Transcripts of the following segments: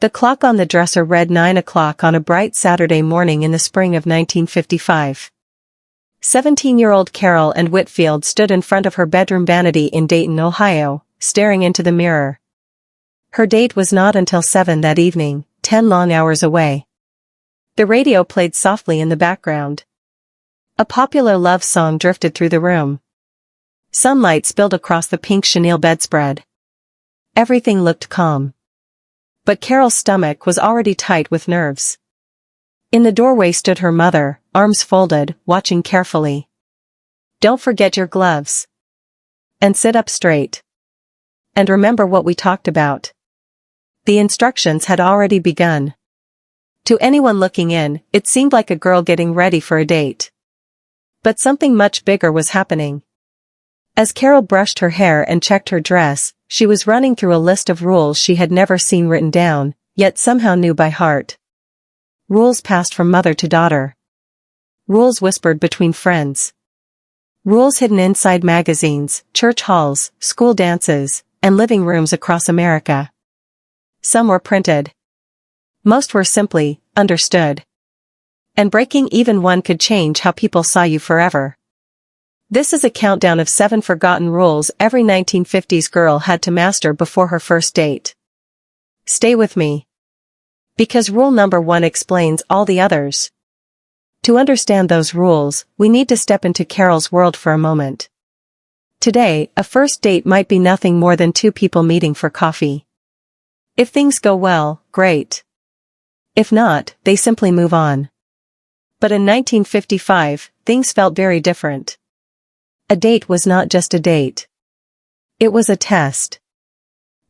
The clock on the dresser read 9 o'clock on a bright Saturday morning in the spring of 1955. 17-year-old Carol Ann Whitfield stood in front of her bedroom vanity in Dayton, Ohio, staring into the mirror. Her date was not until 7 that evening, 10 long hours away. The radio played softly in the background. A popular love song drifted through the room. Sunlight spilled across the pink chenille bedspread. Everything looked calm. But Carol's stomach was already tight with nerves. In the doorway stood her mother, arms folded, watching carefully. "Don't forget your gloves. And sit up straight. And remember what we talked about." The instructions had already begun. To anyone looking in, it seemed like a girl getting ready for a date. But something much bigger was happening. As Carol brushed her hair and checked her dress, she was running through a list of rules she had never seen written down, yet somehow knew by heart. Rules passed from mother to daughter. Rules whispered between friends. Rules hidden inside magazines, church halls, school dances, and living rooms across America. Some were printed. Most were simply understood. And breaking even one could change how people saw you forever. This is a countdown of 7 forgotten rules every 1950s girl had to master before her first date. Stay with me. Because rule number 1 explains all the others. To understand those rules, we need to step into Carol's world for a moment. Today, a first date might be nothing more than 2 people meeting for coffee. If things go well, great. If not, they simply move on. But in 1955, things felt very different. A date was not just a date. It was a test.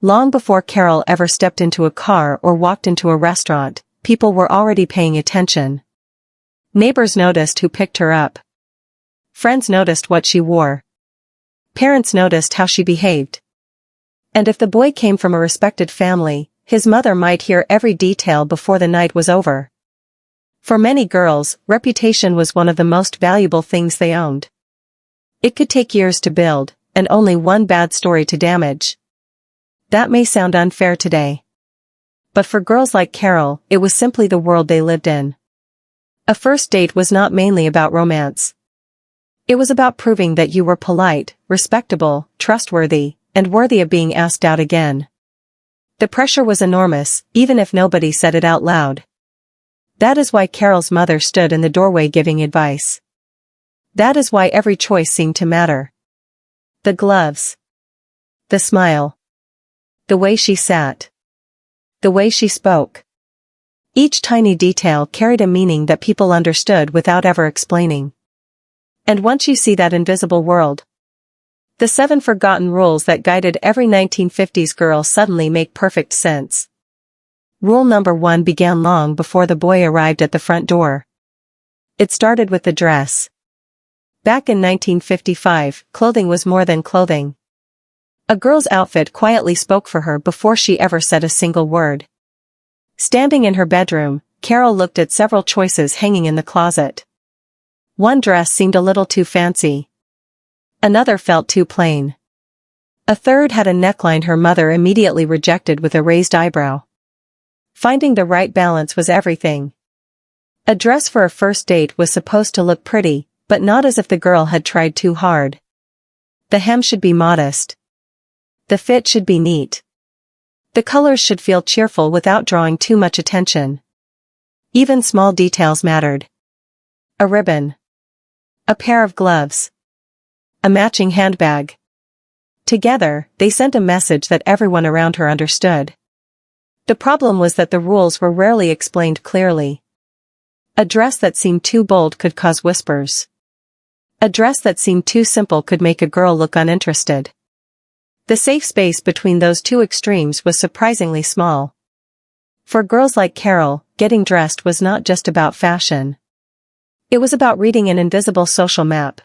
Long before Carol ever stepped into a car or walked into a restaurant, people were already paying attention. Neighbors noticed who picked her up. Friends noticed what she wore. Parents noticed how she behaved. And if the boy came from a respected family, his mother might hear every detail before the night was over. For many girls, reputation was one of the most valuable things they owned. It could take years to build, and only one bad story to damage. That may sound unfair today. But for girls like Carol, it was simply the world they lived in. A first date was not mainly about romance. It was about proving that you were polite, respectable, trustworthy, and worthy of being asked out again. The pressure was enormous, even if nobody said it out loud. That is why Carol's mother stood in the doorway giving advice. That is why every choice seemed to matter. The gloves. The smile. The way she sat. The way she spoke. Each tiny detail carried a meaning that people understood without ever explaining. And once you see that invisible world, the 7 forgotten rules that guided every 1950s girl suddenly make perfect sense. Rule number 1 began long before the boy arrived at the front door. It started with the dress. Back in 1955, clothing was more than clothing. A girl's outfit quietly spoke for her before she ever said a single word. Standing in her bedroom, Carol looked at several choices hanging in the closet. One dress seemed a little too fancy. Another felt too plain. A third had a neckline her mother immediately rejected with a raised eyebrow. Finding the right balance was everything. A dress for a first date was supposed to look pretty, but not as if the girl had tried too hard. The hem should be modest. The fit should be neat. The colors should feel cheerful without drawing too much attention. Even small details mattered. A ribbon. A pair of gloves. A matching handbag. Together, they sent a message that everyone around her understood. The problem was that the rules were rarely explained clearly. A dress that seemed too bold could cause whispers. A dress that seemed too simple could make a girl look uninterested. The safe space between those two extremes was surprisingly small. For girls like Carol, getting dressed was not just about fashion. It was about reading an invisible social map.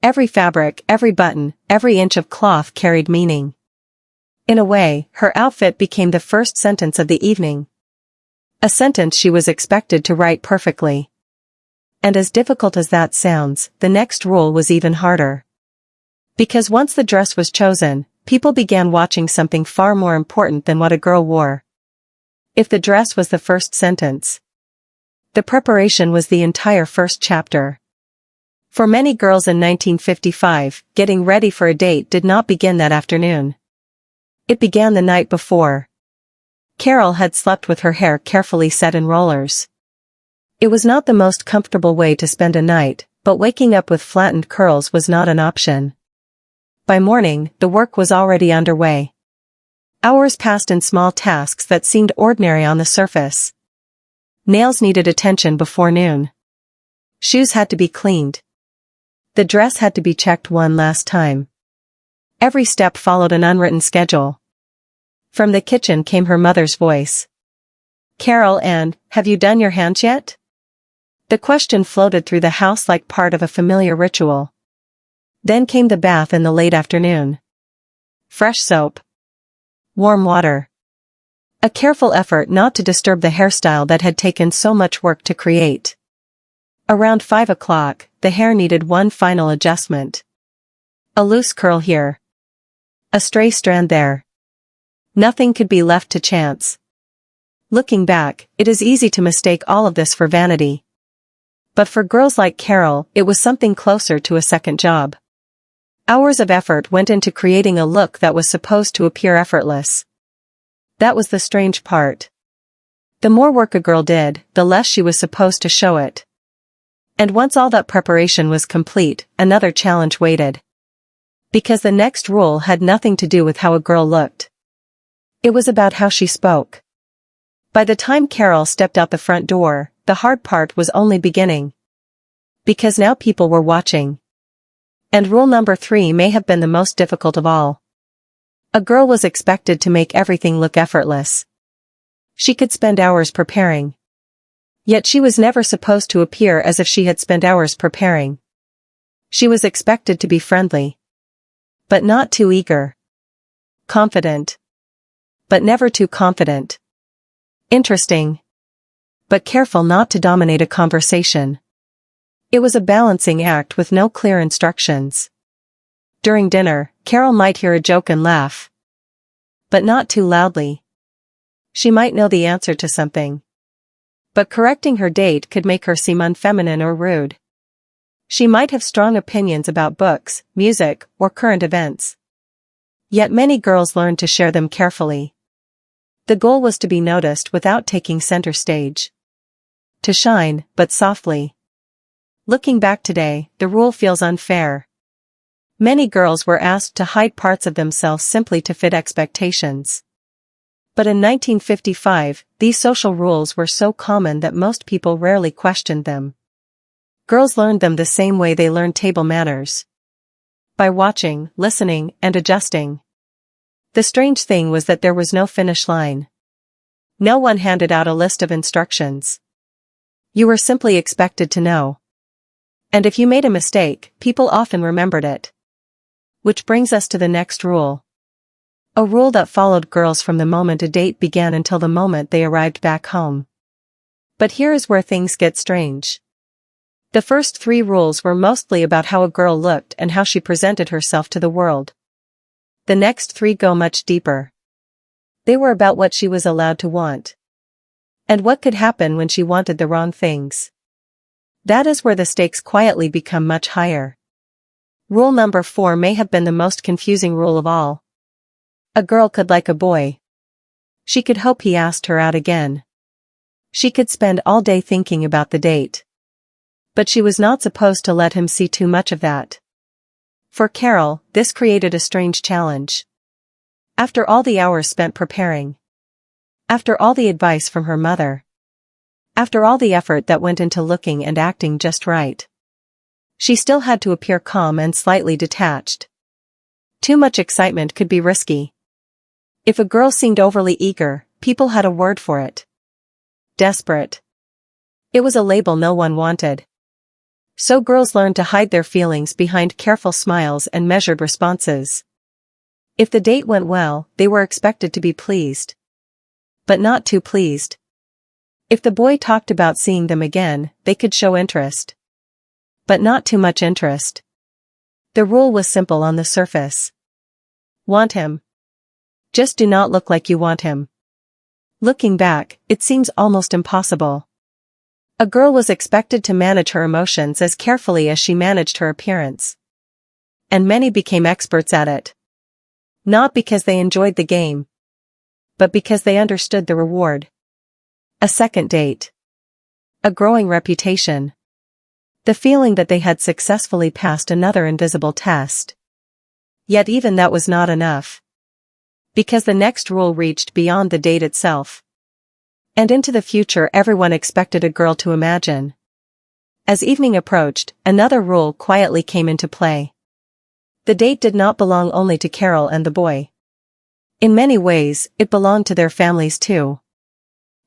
Every fabric, every button, every inch of cloth carried meaning. In a way, her outfit became the first sentence of the evening. A sentence she was expected to write perfectly. And as difficult as that sounds, the next rule was even harder. Because once the dress was chosen, people began watching something far more important than what a girl wore. If the dress was the first sentence, the preparation was the entire first chapter. For many girls in 1955, getting ready for a date did not begin that afternoon. It began the night before. Carol had slept with her hair carefully set in rollers. It was not the most comfortable way to spend a night, but waking up with flattened curls was not an option. By morning, the work was already underway. Hours passed in small tasks that seemed ordinary on the surface. Nails needed attention before noon. Shoes had to be cleaned. The dress had to be checked one last time. Every step followed an unwritten schedule. From the kitchen came her mother's voice. "Carol Ann, have you done your hands yet?" The question floated through the house like part of a familiar ritual. Then came the bath in the late afternoon. Fresh soap. Warm water. A careful effort not to disturb the hairstyle that had taken so much work to create. Around 5 o'clock, the hair needed one final adjustment. A loose curl here. A stray strand there. Nothing could be left to chance. Looking back, it is easy to mistake all of this for vanity. But for girls like Carol, it was something closer to a second job. Hours of effort went into creating a look that was supposed to appear effortless. That was the strange part. The more work a girl did, the less she was supposed to show it. And once all that preparation was complete, another challenge waited. Because the next rule had nothing to do with how a girl looked. It was about how she spoke. By the time Carol stepped out the front door, the hard part was only beginning. Because now people were watching. And rule number 3 may have been the most difficult of all. A girl was expected to make everything look effortless. She could spend hours preparing. Yet she was never supposed to appear as if she had spent hours preparing. She was expected to be friendly. But not too eager. Confident. But never too confident. Interesting. But careful not to dominate a conversation. It was a balancing act with no clear instructions. During dinner, Carol might hear a joke and laugh. But not too loudly. She might know the answer to something. But correcting her date could make her seem unfeminine or rude. She might have strong opinions about books, music, or current events. Yet many girls learned to share them carefully. The goal was to be noticed without taking center stage. To shine, but softly. Looking back today, the rule feels unfair. Many girls were asked to hide parts of themselves simply to fit expectations. But in 1955, these social rules were so common that most people rarely questioned them. Girls learned them the same way they learned table manners. By watching, listening, and adjusting. The strange thing was that there was no finish line. No one handed out a list of instructions. You were simply expected to know. And if you made a mistake, people often remembered it. Which brings us to the next rule. A rule that followed girls from the moment a date began until the moment they arrived back home. But here is where things get strange. The first 3 rules were mostly about how a girl looked and how she presented herself to the world. The next 3 go much deeper. They were about what she was allowed to want. And what could happen when she wanted the wrong things. That is where the stakes quietly become much higher. Rule number 4 may have been the most confusing rule of all. A girl could like a boy. She could hope he asked her out again. She could spend all day thinking about the date. But she was not supposed to let him see too much of that. For Carol, this created a strange challenge. After all the hours spent preparing. After all the advice from her mother. After all the effort that went into looking and acting just right. She still had to appear calm and slightly detached. Too much excitement could be risky. If a girl seemed overly eager, people had a word for it. Desperate. It was a label no one wanted. So girls learned to hide their feelings behind careful smiles and measured responses. If the date went well, they were expected to be pleased. But not too pleased. If the boy talked about seeing them again, they could show interest. But not too much interest. The rule was simple on the surface. Want him. Just do not look like you want him. Looking back, it seems almost impossible. A girl was expected to manage her emotions as carefully as she managed her appearance. And many became experts at it. Not because they enjoyed the game, but because they understood the reward. A second date. A growing reputation. The feeling that they had successfully passed another invisible test. Yet even that was not enough. Because the next rule reached beyond the date itself. And into the future everyone expected a girl to imagine. As evening approached, another rule quietly came into play. The date did not belong only to Carol and the boy. In many ways, it belonged to their families too.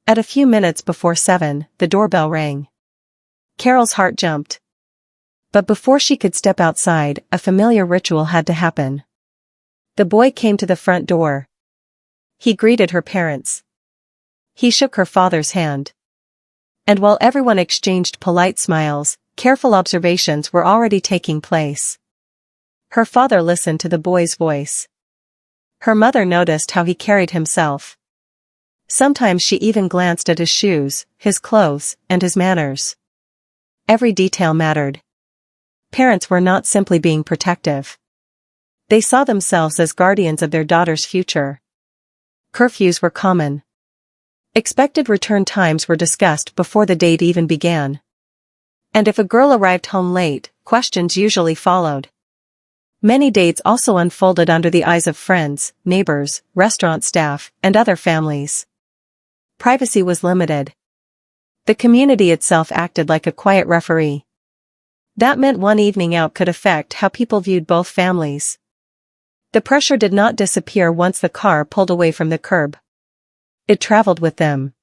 At a few minutes before 7, the doorbell rang. Carol's heart jumped. But before she could step outside, a familiar ritual had to happen. The boy came to the front door. He greeted her parents. He shook her father's hand. And while everyone exchanged polite smiles, careful observations were already taking place. Her father listened to the boy's voice. Her mother noticed how he carried himself. Sometimes she even glanced at his shoes, his clothes, and his manners. Every detail mattered. Parents were not simply being protective. They saw themselves as guardians of their daughter's future. Curfews were common. Expected return times were discussed before the date even began. And if a girl arrived home late, questions usually followed. Many dates also unfolded under the eyes of friends, neighbors, restaurant staff, and other families. Privacy was limited. The community itself acted like a quiet referee. That meant one evening out could affect how people viewed both families. The pressure did not disappear once the car pulled away from the curb. It traveled with them.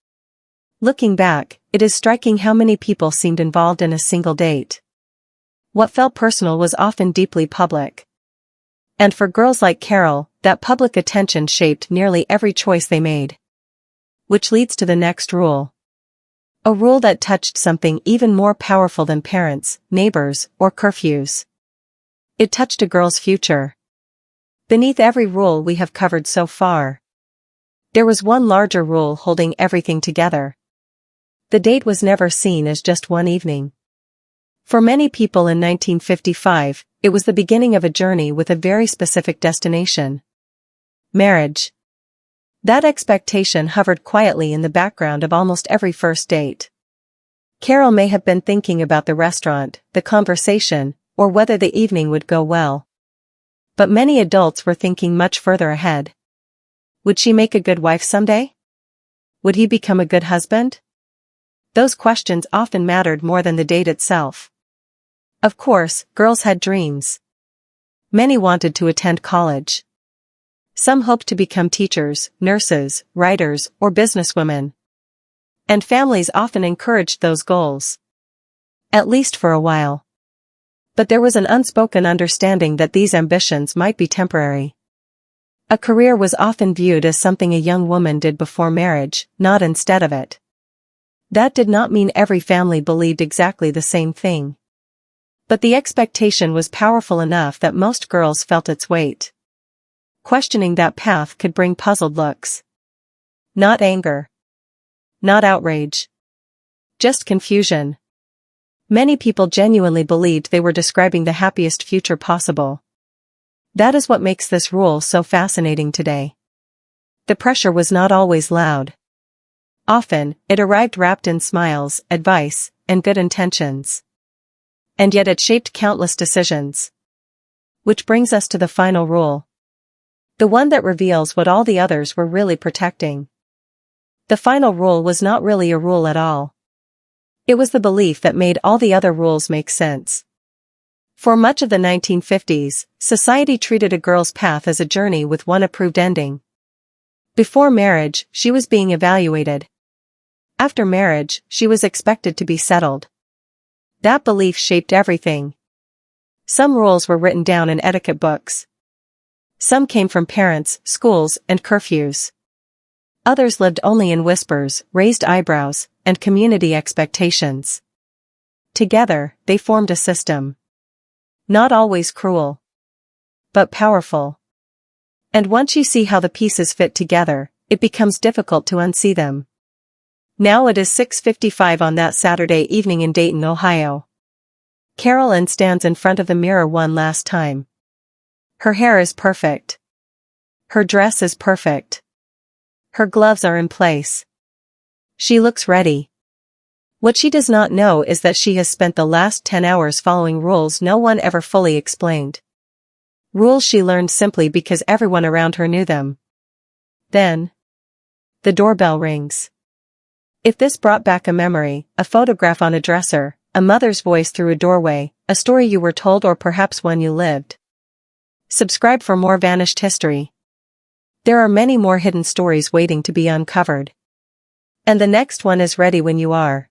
Looking back, it is striking how many people seemed involved in a single date. What felt personal was often deeply public. And for girls like Carol, that public attention shaped nearly every choice they made. Which leads to the next rule. A rule that touched something even more powerful than parents, neighbors, or curfews. It touched a girl's future. Beneath every rule we have covered so far, there was one larger rule holding everything together. The date was never seen as just one evening. For many people in 1955, it was the beginning of a journey with a very specific destination. Marriage. That expectation hovered quietly in the background of almost every first date. Carol may have been thinking about the restaurant, the conversation, or whether the evening would go well. But many adults were thinking much further ahead. Would she make a good wife someday? Would he become a good husband? Those questions often mattered more than the date itself. Of course, girls had dreams. Many wanted to attend college. Some hoped to become teachers, nurses, writers, or businesswomen. And families often encouraged those goals. At least for a while. But there was an unspoken understanding that these ambitions might be temporary. A career was often viewed as something a young woman did before marriage, not instead of it. That did not mean every family believed exactly the same thing. But the expectation was powerful enough that most girls felt its weight. Questioning that path could bring puzzled looks. Not anger. Not outrage. Just confusion. Many people genuinely believed they were describing the happiest future possible. That is what makes this rule so fascinating today. The pressure was not always loud. Often, it arrived wrapped in smiles, advice, and good intentions. And yet it shaped countless decisions. Which brings us to the final rule. The one that reveals what all the others were really protecting. The final rule was not really a rule at all. It was the belief that made all the other rules make sense. For much of the 1950s, society treated a girl's path as a journey with one approved ending. Before marriage, she was being evaluated. After marriage, she was expected to be settled. That belief shaped everything. Some rules were written down in etiquette books. Some came from parents, schools, and curfews. Others lived only in whispers, raised eyebrows, and community expectations. Together, they formed a system. Not always cruel, but powerful. And once you see how the pieces fit together, it becomes difficult to unsee them. Now it is 6:55 on that Saturday evening in Dayton, Ohio. Carol Ann stands in front of the mirror one last time. Her hair is perfect. Her dress is perfect. Her gloves are in place. She looks ready. What she does not know is that she has spent the last 10 hours following rules no one ever fully explained. Rules she learned simply because everyone around her knew them. Then, the doorbell rings. If this brought back a memory, a photograph on a dresser, a mother's voice through a doorway, a story you were told or perhaps one you lived. Subscribe for more vanished history. There are many more hidden stories waiting to be uncovered. And the next one is ready when you are.